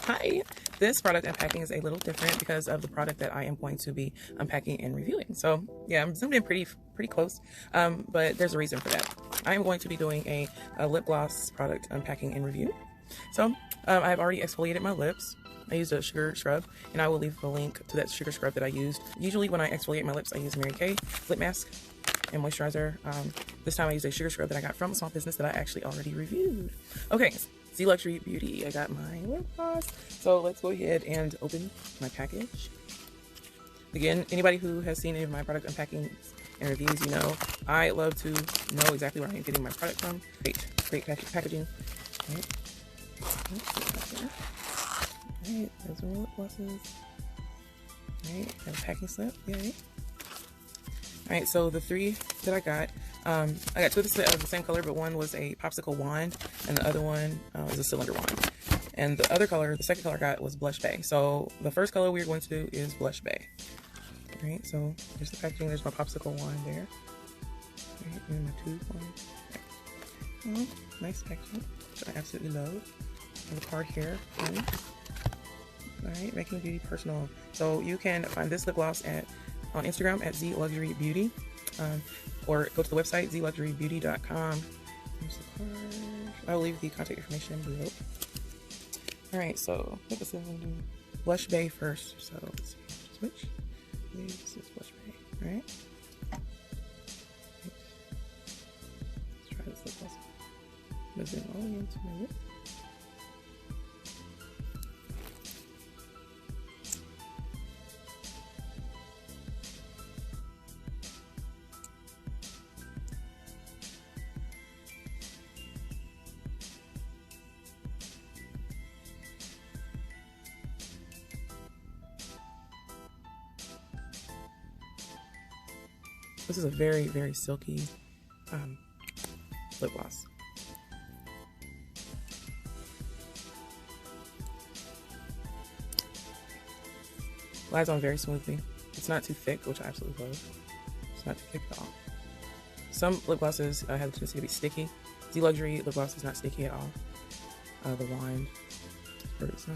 Hi, this product unpacking is a little different because of the product that I am going to be unpacking and reviewing. So yeah, I'm zoomed in pretty close, but there's a reason for that. I am going to be doing a lip gloss product unpacking and review. So I've already exfoliated my lips. I used a sugar scrub, and I will leave the link to that sugar scrub that I used. Usually when I exfoliate my lips, I use MaryKay lip mask and moisturizer. This time I used a sugar scrub that I got from a small business that I actually already reviewed. Okay, ZLuxuryBeauty. I got my lip gloss. So let's go ahead and open my package. Again, anybody who has seen any of my product unpacking and reviews, you know I love to know exactly where I am getting my product from. Great packaging. Right. Alright, those are my lip glosses. Alright, got a packing slip. Yay. Alright, so the three that I got two of the same color, but one was a popsicle wand, and the other one was a cylinder wand. And the other color, the second color I got was Blush Bay. So the first color we're going to do is Blush Bay. Alright, so there's the packaging, there's my popsicle wand there. Alright, and my tube one. Oh, nice packaging, which I absolutely love. And the card here. Alright, making beauty personal. So you can find this lip gloss on Instagram at ZLuxuryBeauty, or go to the website ZLuxuryBeauty.com. Here's the card. I'll leave the contact information below. Alright, so I think this is going to do Blush Bay first. So let's see, switch. This is Blush Bay, alright? Let's try this lip gloss. I'm going to zoom all the way into my lip. This is a very, very silky lip gloss. Glides on very smoothly. It's not too thick, which I absolutely love. It's not too thick at all. Some lip glosses have the tendency to be sticky. ZLuxury lip gloss is not sticky at all. The wand, perfect size.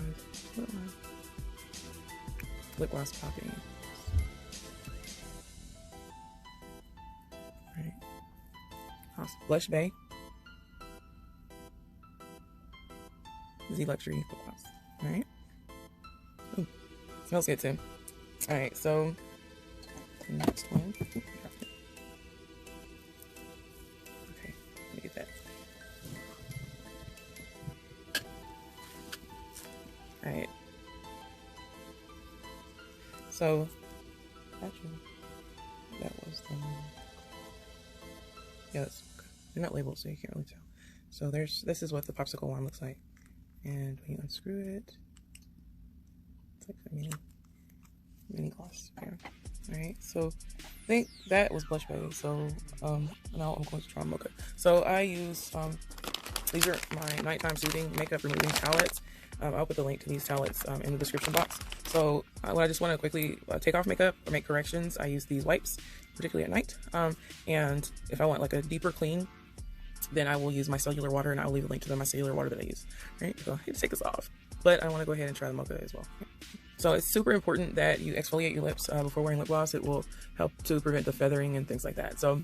Lip gloss popping. Right. Awesome. Blush Bay. ZLuxury lip gloss. Alright. Smells good too. Alright, so the next one. Okay, let me get that. Alright. So actually that was the that's okay. They're not labeled, so you can't really tell. So this is what the popsicle wand looks like. And when you unscrew it, it's like a mini gloss here. Alright, so I think that was Blush Bay. So now I'm going to try Mocha. So I use these are my nighttime soothing makeup removing towelettes. I'll put the link to these towelettes in the description box. So when I just want to quickly take off makeup or make corrections, I use these wipes, particularly at night. And if I want like a deeper clean, then I will use Micellular Water, and I'll leave a link to the Micellular Water that I use. Right, so I hate to take this off, but I want to go ahead and try the Mocha as well. So it's super important that you exfoliate your lips before wearing lip gloss. It will help to prevent the feathering and things like that. So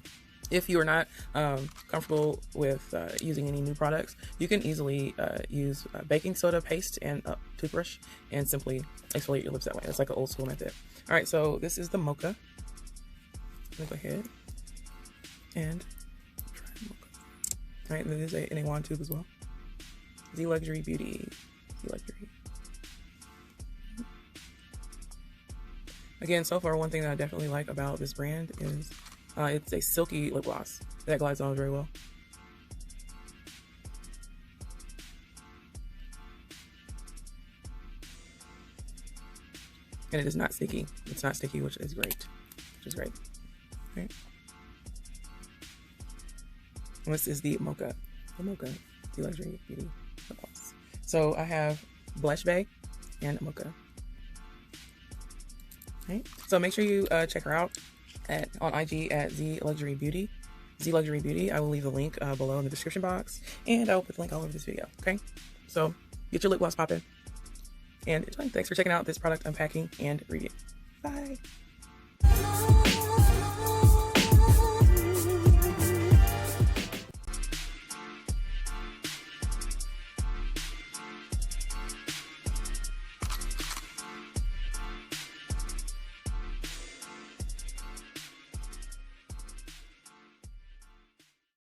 if you are not comfortable with using any new products, you can easily use baking soda paste and a toothbrush and simply exfoliate your lips that way. It's like an old school method. All right, so this is the Mocha. I'm gonna go ahead and try Mocha. All right, and then there's in a wand tube as well. ZLuxuryBeauty. ZLuxury. Again, so far, one thing that I definitely like about this brand is it's a silky lip gloss that glides on very well. And it is not sticky. It's not sticky, which is great. Okay. And this is the Mocha. The Mocha ZLuxuryBeauty lip gloss. So I have Blush Bay and Mocha. Right. So make sure you check her out on IG at ZLuxuryBeauty. ZLuxuryBeauty. I will leave the link below in the description box, and I will put the link all over this video. Okay. So get your lip gloss popping. and it's fun. Thanks for checking out this product unpacking and review. Bye.